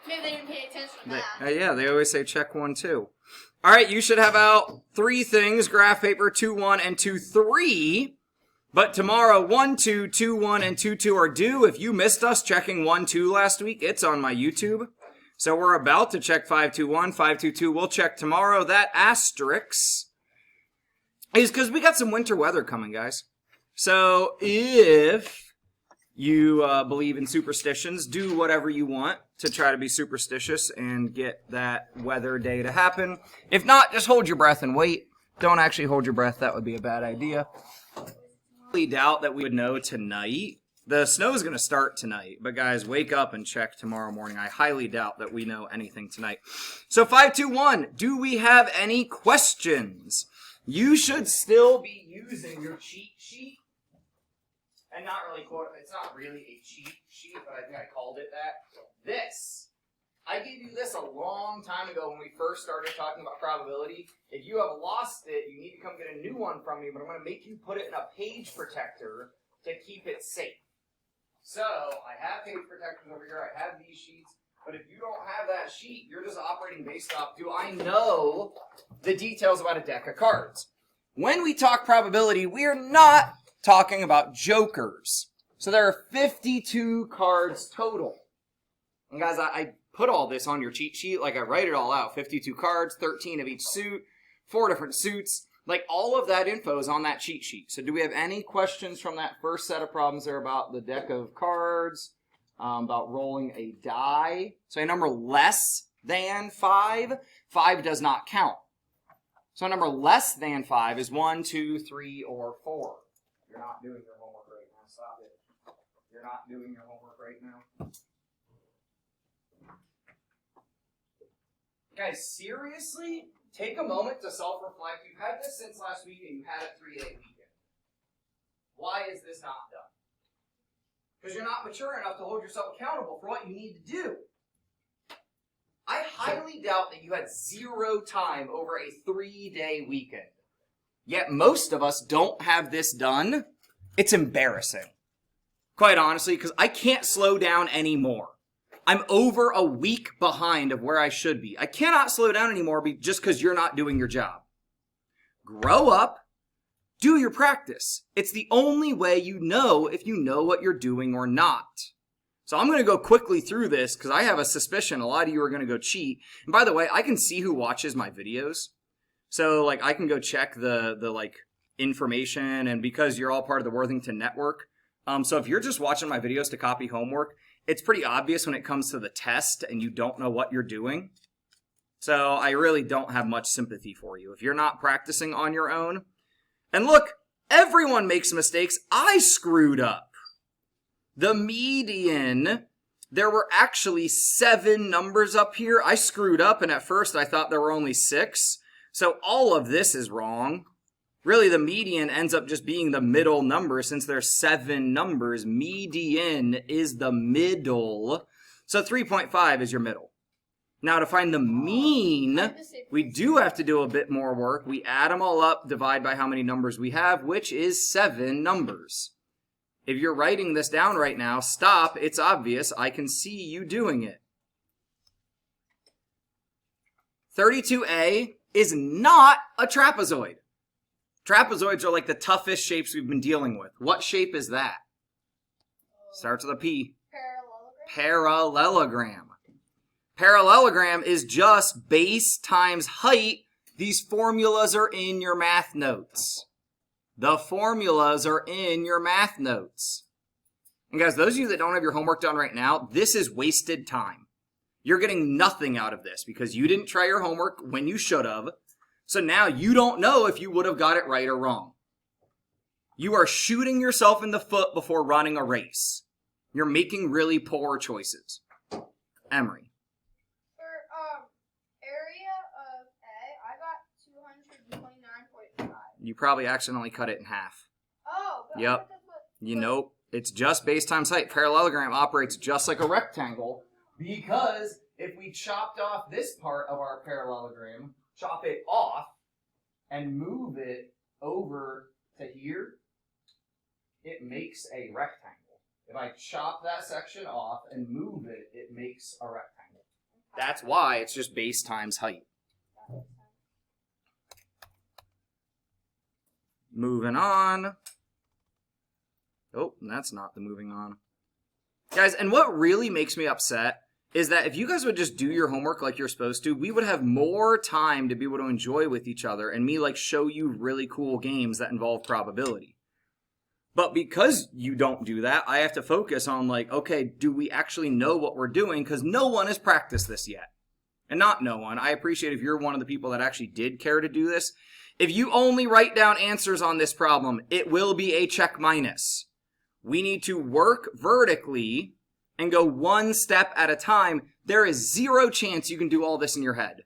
Maybe they didn't pay attention to that. Yeah, they always say check 1, 2. All right, you should have out 3 things, graph paper 2, 1, and 2, 3. But tomorrow, 1, 2, 2, 1, and 2, 2 are due. If you missed us checking 1, 2 last week, it's on my YouTube. So we're about to check 5, 2, 1, 5, 2, 2. We'll check tomorrow. That asterisk is because we got some winter weather coming, guys. So if you believe in superstitions, do whatever you want to try to be superstitious and get that weather day to happen. If not, just hold your breath and wait. Don't actually hold your breath. That would be a bad idea. I really doubt that we would know tonight. The snow is going to start tonight, but guys, wake up and check tomorrow morning. I highly doubt that we know anything tonight. So 5, 2, 1, do we have any questions? You should still be using your cheat sheet. And not really, it's not really a cheat sheet, but I think I called it that. This, I gave you this a long time ago when we first started talking about probability. If you have lost it, you need to come get a new one from me, but I'm going to make you put it in a page protector to keep it safe. So, I have page protectors over here, I have these sheets, but if you don't have that sheet, you're just operating based off, do I know the details about a deck of cards? When we talk probability, we are not talking about jokers. So there are 52 cards total. And guys, I put all this on your cheat sheet, like I write it all out. 52 cards, 13 of each suit, 4 different suits. Like, all of that info is on that cheat sheet. So do we have any questions from that first set of problems there about the deck of cards, about rolling a die? So a number less than 5, 5 does not count. So a number less than 5 is 1, 2, 3, or 4. You're not doing your homework right now. Stop it. You're not doing your homework right now. Guys, seriously? Take a moment to self-reflect. You've had this since last week and you had a 3-day weekend. Why is this not done? Because you're not mature enough to hold yourself accountable for what you need to do. I highly doubt that you had 0 time over a 3-day weekend. Yet most of us don't have this done. It's embarrassing. Quite honestly, because I can't slow down anymore. I'm over a week behind of where I should be. I cannot slow down anymore just because you're not doing your job. Grow up. Do your practice. It's the only way you know if you know what you're doing or not. So I'm going to go quickly through this because I have a suspicion a lot of you are going to go cheat. And by the way, I can see who watches my videos. So, like, I can go check the information, and because you're all part of the Worthington Network, so if you're just watching my videos to copy homework, it's pretty obvious when it comes to the test and you don't know what you're doing. So I really don't have much sympathy for you if you're not practicing on your own. And look, everyone makes mistakes. I screwed up. The median, there were actually 7 numbers up here. I screwed up, and at first I thought there were only 6. So all of this is wrong. Really, the median ends up just being the middle number since there's 7 numbers. Median is the middle. So 3.5 is your middle. Now, to find the mean, we do have to do a bit more work. We add them all up, divide by how many numbers we have, which is 7 numbers. If you're writing this down right now, stop. It's obvious. I can see you doing it. 32A is not a trapezoid. Trapezoids are like the toughest shapes we've been dealing with. What shape is that? Starts with a P. Parallelogram. Parallelogram is just base times height. These formulas are in your math notes. The formulas are in your math notes. And guys, those of you that don't have your homework done right now, this is wasted time. You're getting nothing out of this because you didn't try your homework when you should have. So now you don't know if you would have got it right or wrong. You are shooting yourself in the foot before running a race. You're making really poor choices. Emery. For area of A, I got 229.5. You probably accidentally cut it in half. Oh, but Yep. I thought that's what... Nope. It's just base times height. Parallelogram operates just like a rectangle because if we chopped off this part of our parallelogram, chop it off, and move it over to here, it makes a rectangle. If I chop that section off and move it, it makes a rectangle. That's why it's just base times height. Moving on. Oh, that's not the moving on. Guys, and what really makes me upset is that if you guys would just do your homework like you're supposed to, we would have more time to be able to enjoy with each other and me like show you really cool games that involve probability. But because you don't do that, I have to focus on like, okay, do we actually know what we're doing? Because no one has practiced this yet. And not no one. I appreciate if you're one of the people that actually did care to do this. If you only write down answers on this problem, it will be a check minus. We need to work vertically and go one step at a time. There is zero chance you can do all this in your head.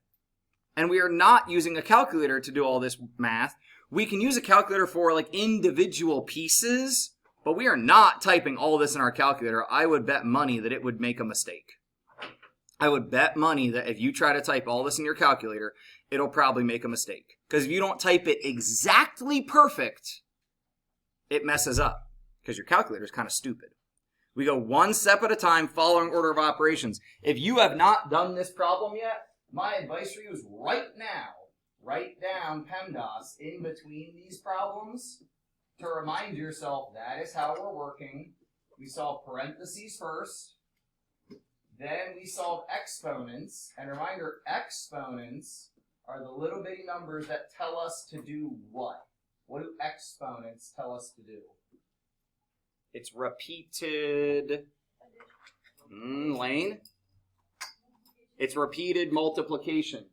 And we are not using a calculator to do all this math. We can use a calculator for like individual pieces, but we are not typing all this in our calculator. I would bet money that it would make a mistake. I would bet money that if you try to type all this in your calculator, it'll probably make a mistake. Because if you don't type it exactly perfect, it messes up. Because your calculator is kind of stupid. We go one step at a time, following order of operations. If you have not done this problem yet, my advice for you is right now, write down PEMDAS in between these problems to remind yourself that is how we're working. We solve parentheses first. Then we solve exponents. And reminder, exponents are the little bitty numbers that tell us to do what? What do exponents tell us to do? It's repeated, Lane? It's repeated multiplication.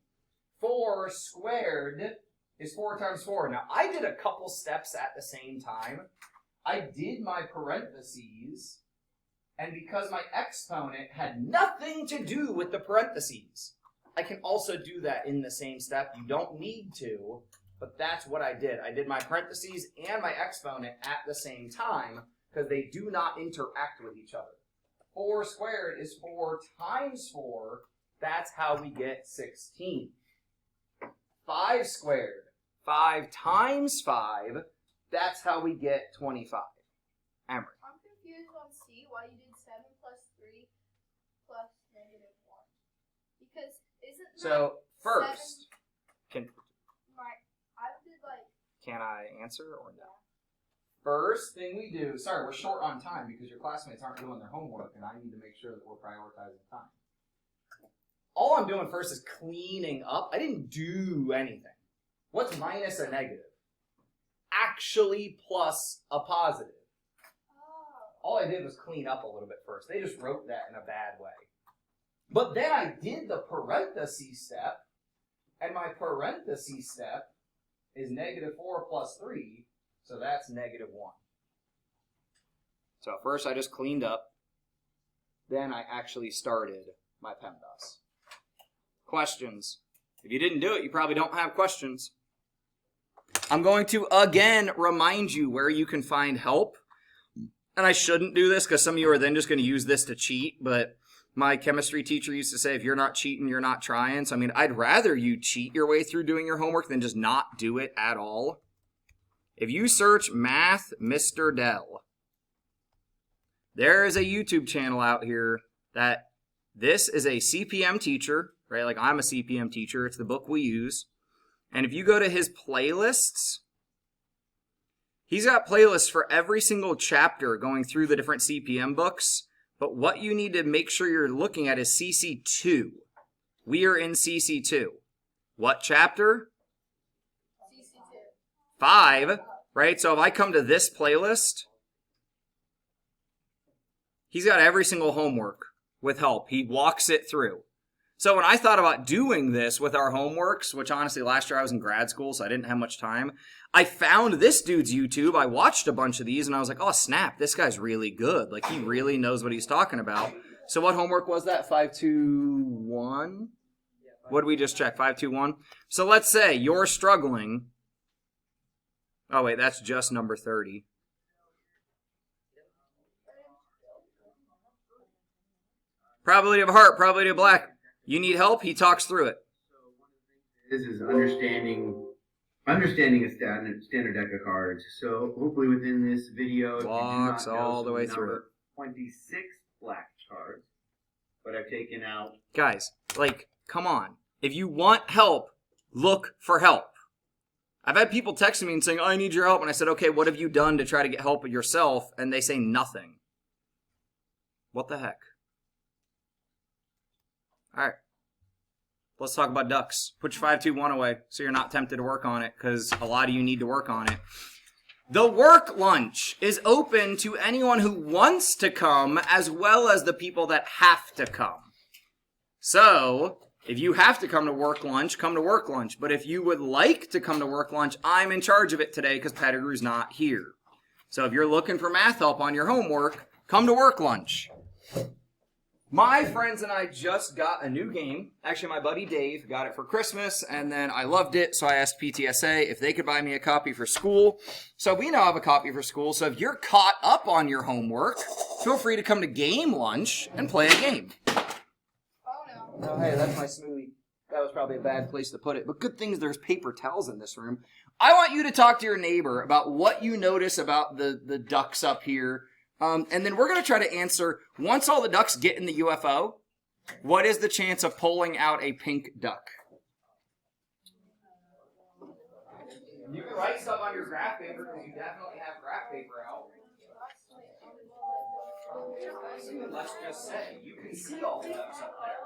4 squared is 4 times 4. Now, I did a couple steps at the same time. I did my parentheses, and because my exponent had nothing to do with the parentheses, I can also do that in the same step. You don't need to, but that's what I did. I did my parentheses and my exponent at the same time, because they do not interact with each other. 4 squared is 4 times 4. That's how we get 16. 5 squared, 5 times 5. That's how we get 25. Emery. I'm confused on C why you did 7 plus 3 plus negative 1. Because isn't that So, first, 7, I did like... Can I answer or no? First thing we do, sorry, we're short on time because your classmates aren't doing their homework and I need to make sure that we're prioritizing time. All I'm doing first is cleaning up. I didn't do anything. What's minus a negative? Actually plus a positive. Oh. All I did was clean up a little bit first. They just wrote that in a bad way. But then I did the parentheses step, and my parentheses step is negative 4 plus 3. So that's negative 1. So first I just cleaned up. Then I actually started my PEMDAS. Questions? If you didn't do it, you probably don't have questions. I'm going to again remind you where you can find help. And I shouldn't do this because some of you are then just going to use this to cheat. But my chemistry teacher used to say, if you're not cheating, you're not trying. So I mean, I'd rather you cheat your way through doing your homework than just not do it at all. If you search Math Mr. Dell, there is a YouTube channel out here that this is a CPM teacher, right? Like I'm a CPM teacher. It's the book we use. And if you go to his playlists, he's got playlists for every single chapter going through the different CPM books. But what you need to make sure you're looking at is CC2. We are in CC2. What chapter? CC2. 5. Right? So if I come to this playlist, he's got every single homework with help. He walks it through. So when I thought about doing this with our homeworks, which honestly last year I was in grad school, so I didn't have much time, I found this dude's YouTube. I watched a bunch of these and I was like, oh snap, this guy's really good. Like he really knows what he's talking about. So what homework was that? 521? What did we just check? 521? So let's say you're struggling. Oh, wait, that's just number 30. Probability of heart, probability of black. You need help? He talks through it. This is understanding a standard deck of cards. So hopefully within this video, Walks all the way through it. 26 black cards. but I've taken out. Guys, like, come on. If you want help, look for help. I've had people texting me and saying, I need your help. And I said, okay, what have you done to try to get help yourself? And they say nothing. What the heck? All right. Let's talk about ducks. Put your 5-2-1 away so you're not tempted to work on it, because a lot of you need to work on it. The work lunch is open to anyone who wants to come, as well as the people that have to come. So, if you have to come to work lunch, come to work lunch. But if you would like to come to work lunch, I'm in charge of it today because Pettigrew's not here. So if you're looking for math help on your homework, come to work lunch. My friends and I just got a new game. Actually, my buddy Dave got it for Christmas, and then I loved it, so I asked PTSA if they could buy me a copy for school. So we now have a copy for school, so if you're caught up on your homework, feel free to come to game lunch and play a game. Oh, hey, that's my smoothie. That was probably a bad place to put it, but good thing is there's paper towels in this room. I want you to talk to your neighbor about what you notice about the ducks up here. And then we're going to try to answer, once all the ducks get in the UFO, what is the chance of pulling out a pink duck? You can write stuff on your graph paper because you definitely have graph paper out. Let's just say, you can see all the ducks up there.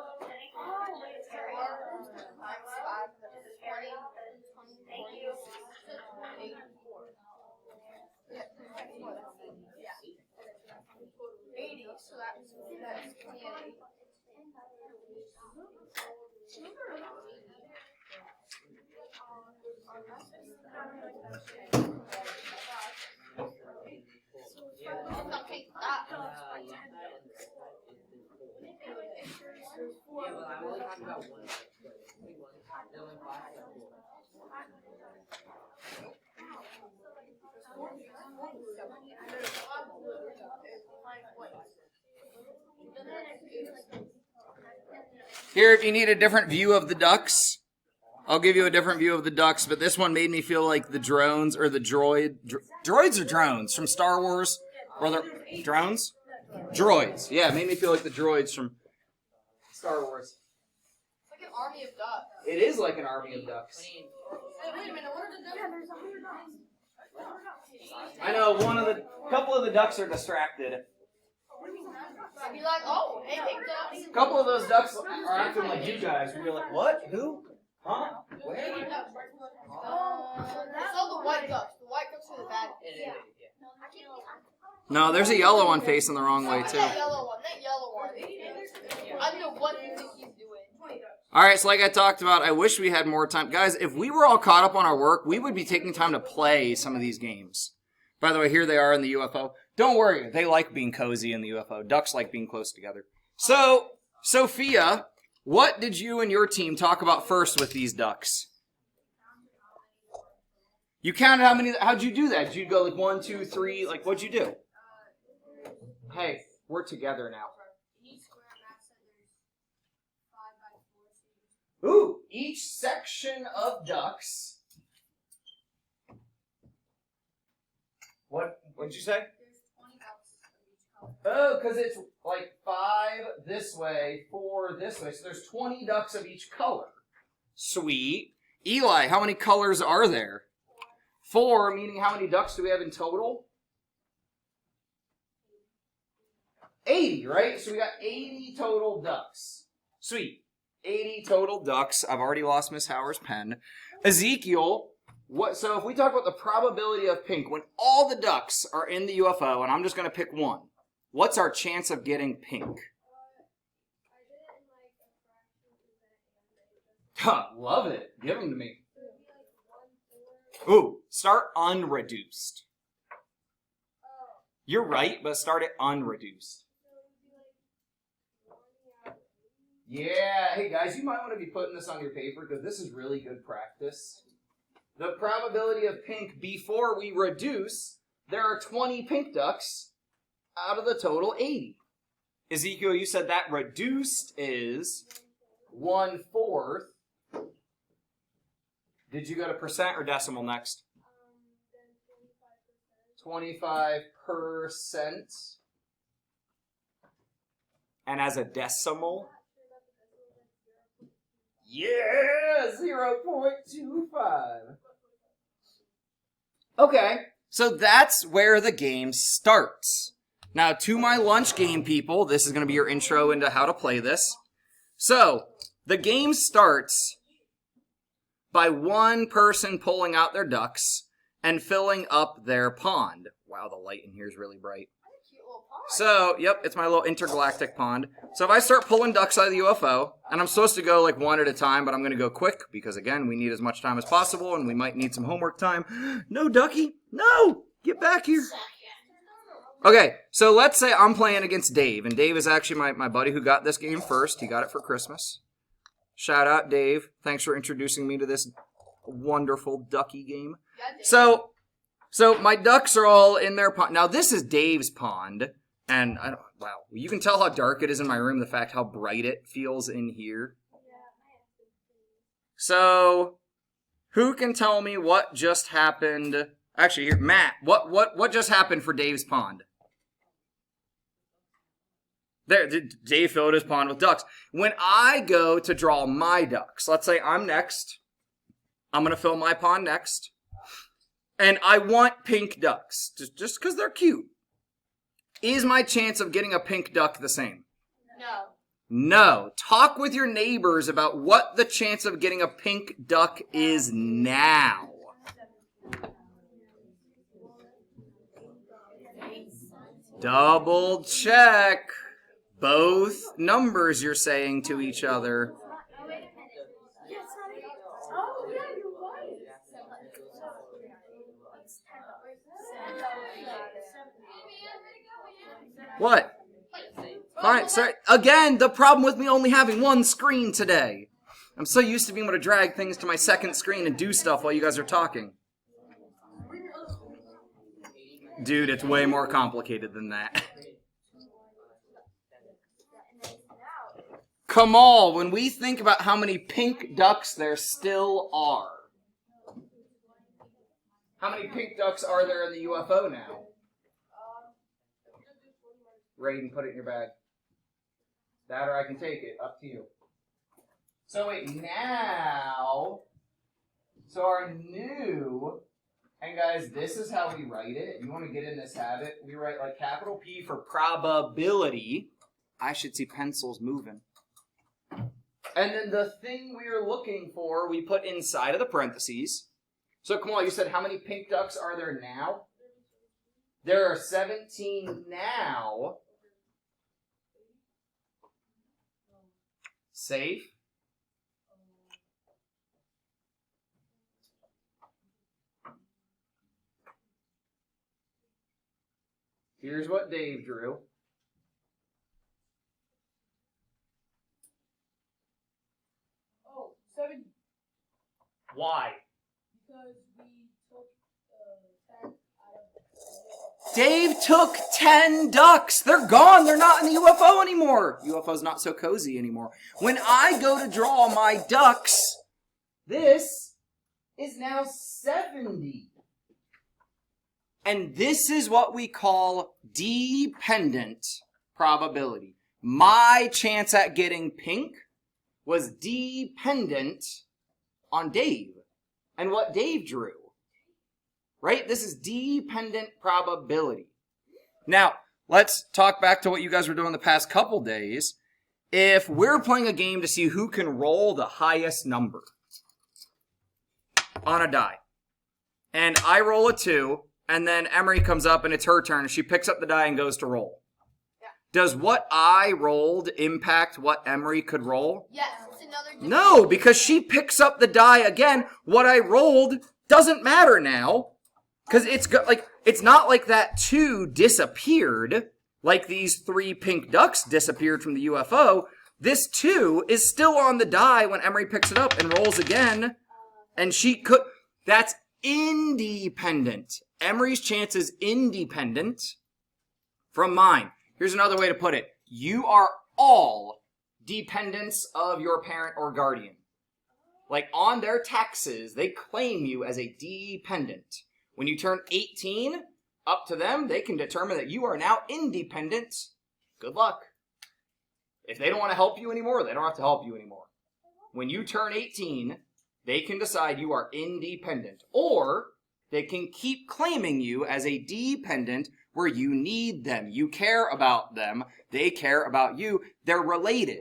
So that's 28. Here, if you need a different view of the ducks, I'll give you a different view of the ducks, but this one made me feel like the drones, or the droids or drones from Star Wars? Or the drones? Droids. Yeah, it made me feel like the droids from Star Wars. It's like an army of ducks. It is like an army of ducks. Hey, wait a minute, what are the ducks? There's 100 ducks. I know, couple of the ducks are distracted. I'd be like, oh, hey, pink ducks. A couple of those ducks are acting like you guys. We're like, what? Who? Huh? Where? It's all the white ducks. The white ducks are the bad ones. No, there's a yellow one facing the wrong way, too. That yellow one. I don't know what you think he's doing. All right, so like I talked about, I wish we had more time. Guys, if we were all caught up on our work, we would be taking time to play some of these games. By the way, here they are in the UFO. Don't worry, they like being cozy in the UFO. Ducks like being close together. So, Sophia, what did you and your team talk about first with these ducks? You counted how many, how'd you do that? Did you go like 1, 2, 3, like what'd you do? Hey, we're together now. Ooh, each section of ducks. What'd you say? Oh, because it's like 5 this way, 4 this way. So there's 20 ducks of each color. Sweet. Eli, how many colors are there? 4, meaning how many ducks do we have in total? 80, right? So we got 80 total ducks. Sweet. 80 total ducks. I've already lost Miss Howard's pen. Ezekiel, so if we talk about the probability of pink, when all the ducks are in the UFO, and I'm just going to pick one, what's our chance of getting pink? Love it. Give them to me. Ooh, start unreduced. You're right, but start it unreduced. Yeah, hey guys, you might want to be putting this on your paper because this is really good practice. The probability of pink before we reduce, there are 20 pink ducks out of the total 80. Ezekiel, you said that reduced is 1/4. Did you go to percent or decimal next? 25%. and as a decimal. Yeah, 0.25. Okay, so that's where the game starts. Now, to my lunch game people, this is going to be your intro into how to play this. So, the game starts by one person pulling out their ducks and filling up their pond. Wow, the light in here is really bright. So, yep, it's my little intergalactic pond. So if I start pulling ducks out of the UFO, and I'm supposed to go like one at a time, but I'm going to go quick because, again, we need as much time as possible, and we might need some homework time. No, ducky! No! Get back here! Okay, so let's say I'm playing against Dave, and Dave is actually my buddy who got this game first. He got it for Christmas. Shout out, Dave. Thanks for introducing me to this wonderful ducky game. So my ducks are all in their pond. Now, this is Dave's pond. And, wow, you can tell how dark it is in my room, the fact how bright it feels in here. So, who can tell me what just happened? Actually, here, Matt, what just happened for Dave's pond? There, Dave filled his pond with ducks. When I go to draw my ducks, let's say I'm next. I'm going to fill my pond next. And I want pink ducks, just because they're cute. Is my chance of getting a pink duck the same? No. No. Talk with your neighbors about what the chance of getting a pink duck is now. Double check. Both numbers you're saying to each other. Oh, yeah, you're right. What? Fine, sorry. Again, the problem with me only having one screen today. I'm so used to being able to drag things to my second screen and do stuff while you guys are talking. Dude, it's way more complicated than that. Kamal, when we think about how many pink ducks there still are. How many pink ducks are there in the UFO now? Raiden, put it in your bag. That or I can take it. Up to you. So wait, now... So our new... And guys, this is how we write it. If you want to get in this habit, we write like capital P for probability. I should see pencils moving. And then the thing we're looking for, we put inside of the parentheses. So come on, you said how many pink ducks are there now? There are 17 now. Safe. Here's what Dave drew. Oh, 70. Why? Because we took 10 out of... Dave took 10 ducks. They're gone. They're not in the UFO anymore. UFO's not so cozy anymore. When I go to draw my ducks, this is now 70. And this is what we call dependent probability. My chance at getting pink was dependent on Dave and what Dave drew. Right? This is dependent probability. Now, let's talk back to what you guys were doing the past couple days. If we're playing a game to see who can roll the highest number on a die, and I roll a 2, and then Emery comes up and it's her turn, and she picks up the die and goes to roll. Yeah. Does what I rolled impact what Emery could roll? Yes, it's another... No, because she picks up the die again. What I rolled doesn't matter now. Because it's not like that 2 disappeared, like these 3 pink ducks disappeared from the UFO. This 2 is still on the die when Emery picks it up and rolls again. And she could... That's independent. Emery's chance is independent from mine. Here's another way to put it. You are all dependents of your parent or guardian. Like on their taxes, they claim you as a dependent. When you turn 18, up to them, they can determine that you are now independent. Good luck. If they don't want to help you anymore, they don't have to help you anymore. When you turn 18, they can decide you are independent, or they can keep claiming you as a dependent where you need them. You care about them. They care about you. They're related.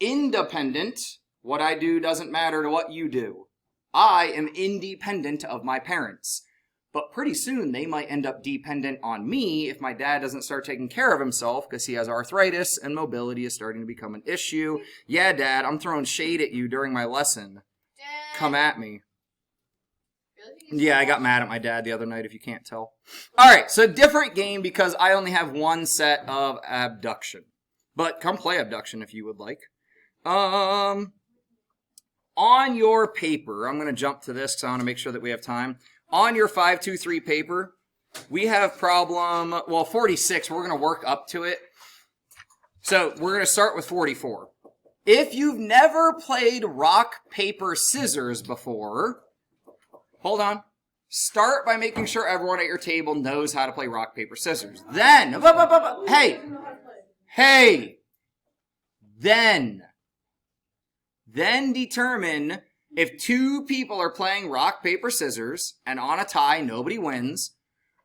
Independent, what I do doesn't matter to what you do. I am independent of my parents. But pretty soon they might end up dependent on me if my dad doesn't start taking care of himself because he has arthritis and mobility is starting to become an issue. Yeah, Dad, I'm throwing shade at you during my lesson. Dad. Come at me. Really? Yeah, I got mad at my dad the other night, if you can't tell. All right, so different game because I only have one set of abduction. But come play abduction if you would like. On your paper, I'm going to jump to this because I want to make sure that we have time. On your 523 paper, we have problem, 46. We're going to work up to it. So we're going to start with 44. If you've never played rock, paper, scissors before, hold on. Start by making sure everyone at your table knows how to play rock, paper, scissors. Then, then determine if two people are playing rock, paper, scissors, and on a tie, nobody wins,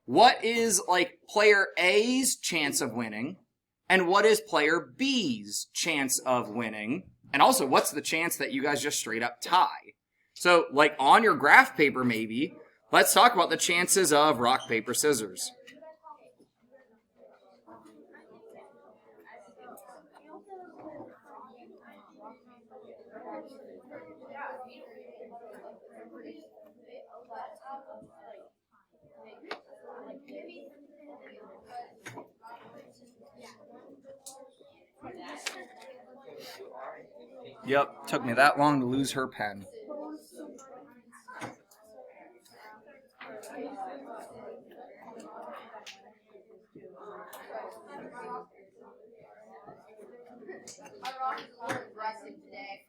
what is, like, player A's chance of winning, and what is player B's chance of winning, and also, what's the chance that you guys just straight up tie? So, like, on your graph paper, maybe, let's talk about the chances of rock, paper, scissors. Yep, took me that long to lose her pen. My rock is more aggressive today.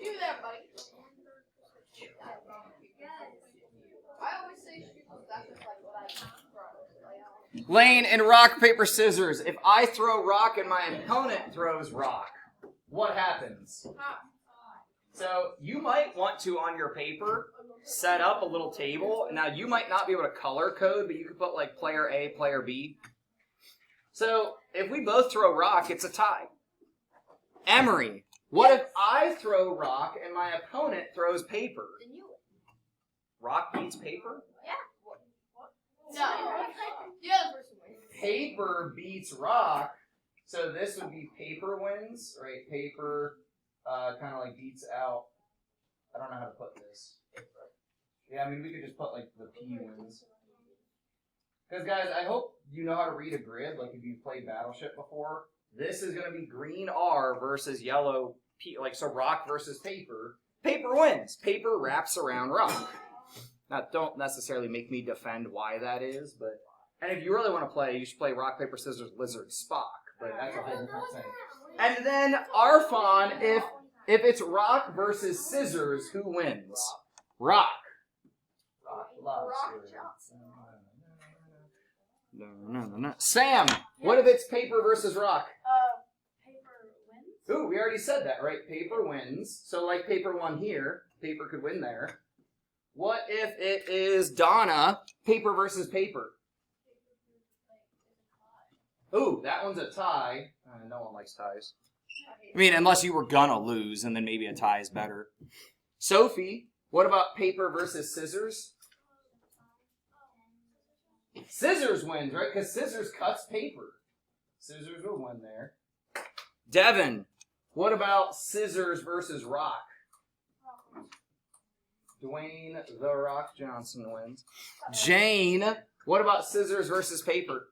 Shoot that, buddy. I always say shoot because that's just like what I throw. Lane, in rock, paper, scissors, if I throw rock and my opponent throws rock, what happens? So you might want to, on your paper, set up a little table. Now, you might not be able to color code, but you could put like player A, player B. So if we both throw rock, it's a tie. Emery, what if I throw rock and my opponent throws paper? Then you win. Rock beats paper? No. The other person wins. Paper beats rock. So this would be paper wins, right? Paper kind of like beats out. I don't know how to put this. Yeah, I mean, we could just put like the P wins. Because guys, I hope you know how to read a grid. Like if you've played Battleship before, this is going to be green R versus yellow P. Like so, rock versus paper. Paper wins. Paper wraps around rock. Now, don't necessarily make me defend why that is, but and if you really want to play, you should play rock, paper, scissors, lizard, Spock. But that's a whole different thing. And then Arfon, if it's rock versus scissors, who wins? Rock. Rock. No. Sam, what if it's paper versus rock? Paper wins. Ooh, we already said that, right? Paper wins. So like paper won here, paper could win there. What if it is Donna, paper versus paper? Ooh, that one's a tie. No one likes ties. I mean, unless you were gonna lose, and then maybe a tie is better. Sophie, what about paper versus scissors? Scissors wins, right? Because scissors cuts paper. Scissors will win there. Devin, what about scissors versus rock? Dwayne The Rock Johnson wins. Jane, what about scissors versus paper?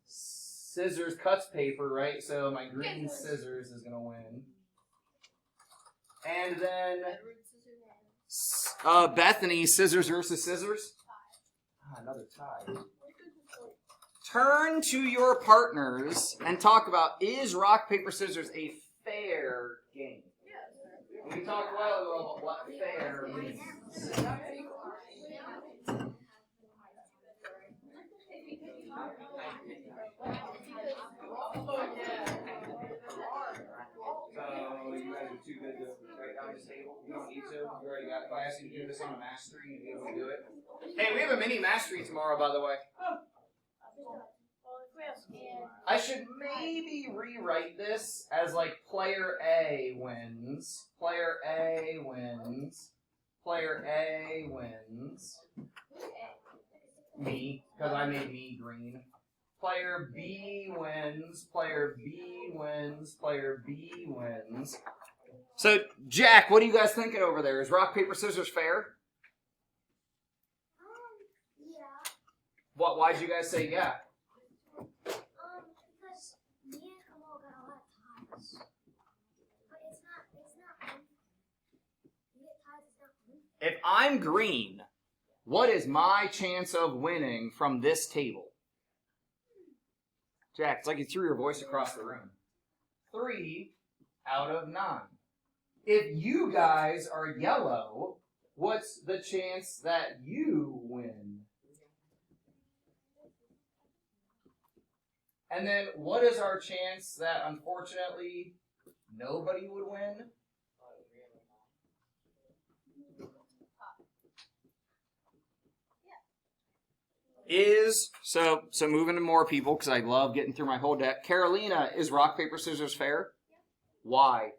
Scissors cuts paper, right? So my green scissors is going to win. And then Edward Scissorhands. Bethany, scissors versus scissors. Another tie. Turn to your partners and talk about, is rock, paper, scissors a fair game? We talked a while ago about what fair means. So you guys are too good to write down this table? You don't need to? You already got class, you can do this on a mastery and be able to do it? Hey, we have a mini mastery tomorrow, by the way. I should maybe rewrite this as like player A wins, player A wins, player A wins. Me, because I made me green. Player B wins, player B wins, player B wins. So, Jack, what are you guys thinking over there? Is rock, paper, scissors fair? Yeah. Why'd you guys say yeah? Because me and Kamal got a lot of ties. But it's not fun. You get ties, it's not fun. If I'm green, what is my chance of winning from this table? Jack, it's like you threw your voice across the room. 3 out of 9. If you guys are yellow, what's the chance that you win? And then what is our chance that, unfortunately, nobody would win? So moving to more people because I love getting through my whole deck. Carolina, is rock, paper, scissors fair? Why?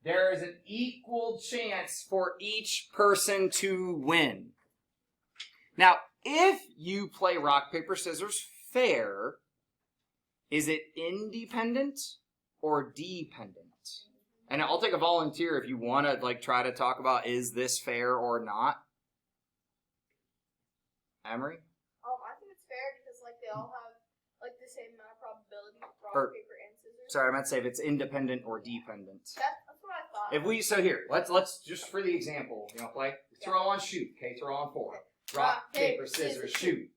There is an equal chance for each person to win. Now, if you play rock, paper, scissors fair, is it independent or dependent? And I'll take a volunteer if you want to try to talk about, is this fair or not? Emery? I think it's fair because they all have the same amount of probability. Rock, Or- paper, and scissors. Sorry, I meant to say if it's independent or dependent. That's what I thought. So here, let's just for the example, play. Throw on shoot, okay? Throw on 4. Rock, paper, scissors, shoot.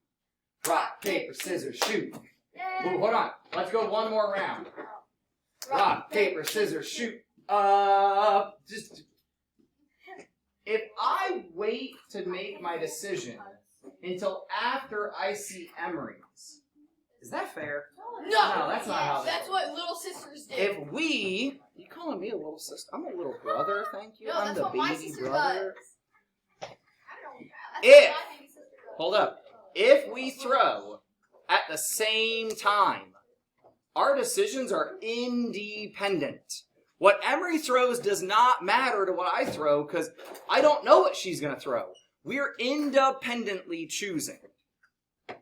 Rock, paper, scissors, shoot. Ooh, hold on. Let's go one more round. Rock, paper, scissors, shoot. Just if I wait to make my decision until after I see Emery's, is that fair? No, that's not how that That's what little sisters do. If you calling me a little sister? I'm a little brother, thank you. No, I'm that's the what my baby sister brother. does. I don't know. If- That's what my baby sister does. Hold up. If we throw at the same time, our decisions are independent. What Emery throws does not matter to what I throw because I don't know what she's going to throw. We're independently choosing.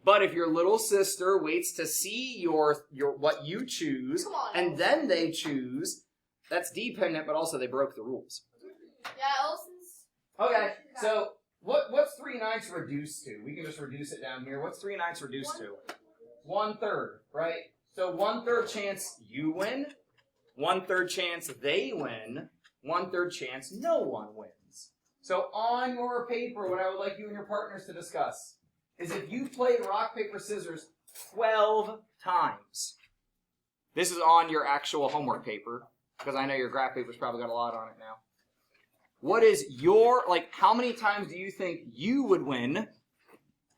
But if your little sister waits to see your what you choose Come on, and then they choose, that's dependent, but also they broke the rules. Yeah, Ellison's. Okay, so what's 3/9 reduced to? We can just reduce it down here. What's 3/9 reduced to? 1/3, right? So 1/3 chance you win, 1/3 chance they win, 1/3 chance no one wins. So on your paper, what I would like you and your partners to discuss is if you played rock, paper, scissors 12 times. This is on your actual homework paper, because I know your graph paper's probably got a lot on it now. What is your, how many times do you think you would win?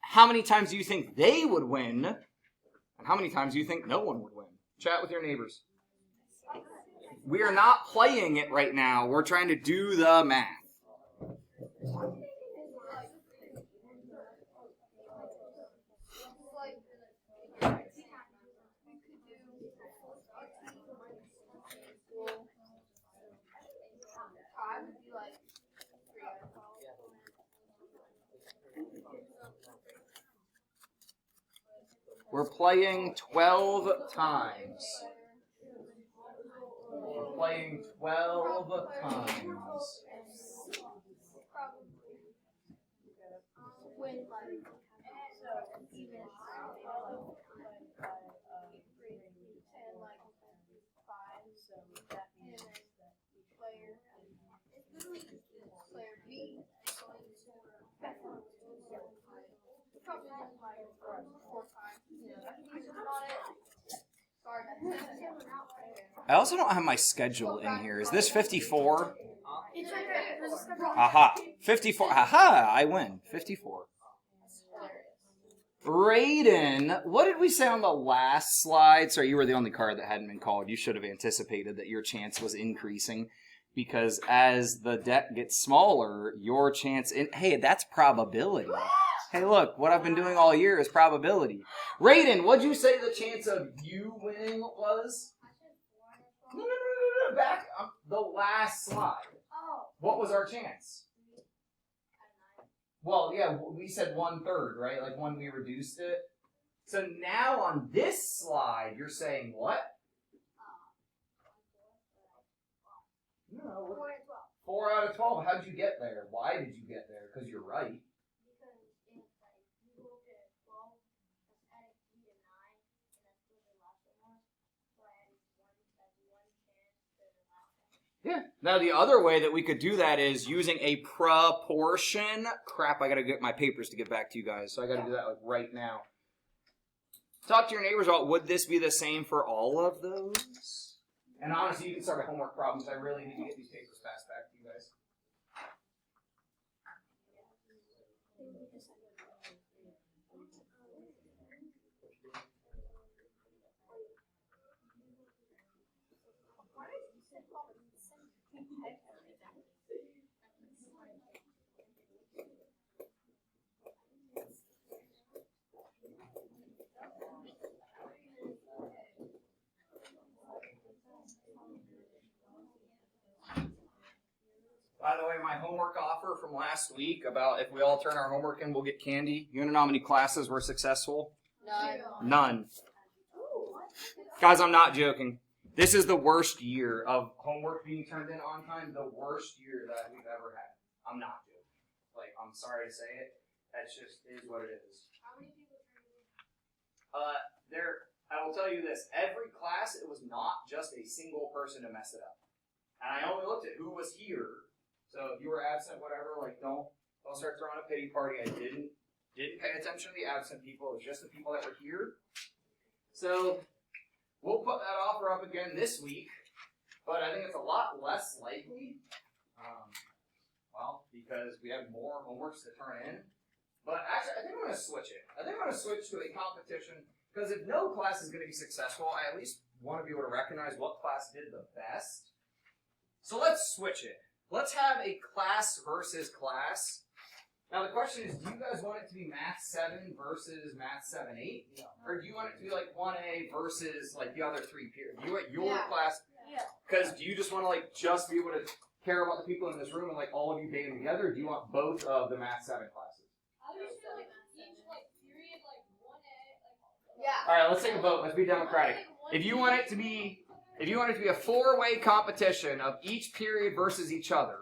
How many times do you think they would win? And how many times do you think no one would win? Chat with your neighbors. We are not playing it right now. We're trying to do the math. I would be 3 out of 12. We're playing 12 times. We're playing 12 times. When I also don't have my schedule in here. Is this 54? It's right there. There's a schedule. Aha. 54. Aha, I win. 54. Raiden, what did we say on the last slide? Sorry, you were the only card that hadn't been called. You should have anticipated that your chance was increasing because as the deck gets smaller, your chance... Hey, that's probability. Hey, look, what I've been doing all year is probability. Raiden, what'd you say the chance of you winning was? No. Back up the last slide. Oh. What was our chance? Well, yeah, we said 1/3, right? Like when we reduced it. So now on this slide, you're saying what? No. 4 and 12. 4 out of 12. How'd you get there? Why did you get there? Because you're right. Because it's like you go to 12, just add 3 to 9, and that's what the last one was. So I added one chance to the last one. Yeah. Now the other way that we could do that is using a proportion. Crap, I gotta get my papers to get back to you guys, so I gotta do that like right now. Talk to your neighbors about would this be the same for all of those? And honestly, you can start with homework problems. I really need to get these papers passed back to you guys. By the way, my homework offer from last week about if we all turn our homework in, we'll get candy. You want to know how many classes were successful? None. Guys, I'm not joking. This is the worst year of homework being turned in on time, the worst year that we've ever had. I'm not joking. Like, I'm sorry to say it. That's just is what it is. How many people turned it? I will tell you this. Every class, it was not just a single person to mess it up. And I only looked at who was here. So if you were absent, whatever, like don't start throwing a pity party. I didn't pay attention to the absent people. It was just the people that were here. So we'll put that offer up again this week, but I think it's a lot less likely. Because we have more homeworks to turn in. But actually, I think I'm going to switch it. I think I'm going to switch to a competition because if no class is going to be successful, I at least want to be able to recognize what class did the best. So let's switch it. Let's have a class versus class. Now the question is, do you guys want it to be Math 7 versus Math 7-8? Yeah. Or do you want it to be like 1A versus like the other 3 periods? Do you want your class? Yeah. Because do you just want to like just be able to care about the people in this room and like all of you banding together? Or do you want both of the Math 7 classes? I would just feel like each like period like 1A like. Yeah. All right, let's take a vote. Let's be democratic. If you want it to be a 4-way competition of each period versus each other,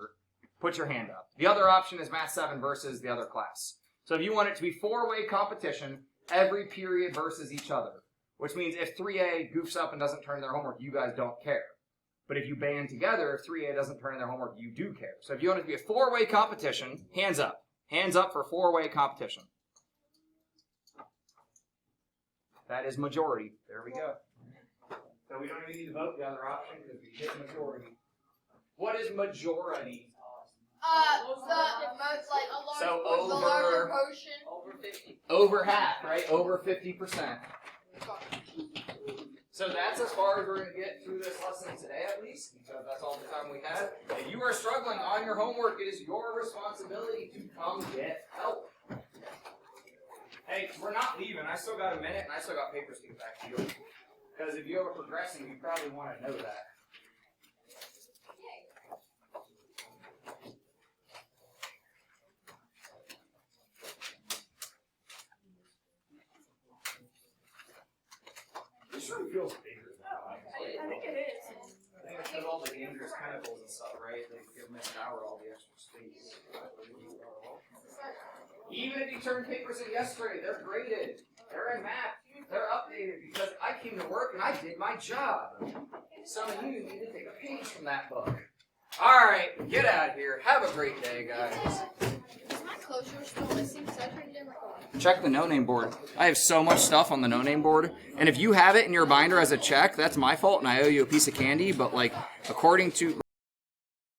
put your hand up. The other option is Math 7 versus the other class. So if you want it to be 4-way competition, every period versus each other, which means if 3A goofs up and doesn't turn in their homework, you guys don't care. But if you band together, if 3A doesn't turn in their homework, you do care. So if you want it to be a 4-way competition, hands up. Hands up for 4-way competition. That is majority. There we go. So we don't even need to vote the other option because we hit majority. What is majority? The larger portion. Over 50. Over half, right? Over 50%. So that's as far as we're going to get through this lesson today, at least, because that's all the time we have. If you are struggling on your homework, it is your responsibility to come get help. Hey, we're not leaving. I still got a minute, and I still got papers to get back to you. Because if you're progressing, you probably want to know that. This room feels bigger than I think it is. I think it's because all the dangerous chemicals and stuff, right? They give Miss Howard all the extra space. Even if you turned papers in yesterday, they're graded. They're in math. They're updated because I came to work and I did my job. Some of you need to take a page from that book. All right, get out of here. Have a great day, guys. Is my closure still missing? Because I turned in like a check the no-name board. I have so much stuff on the no-name board, and if you have it in your binder as a check, that's my fault, and I owe you a piece of candy, but, like, according to...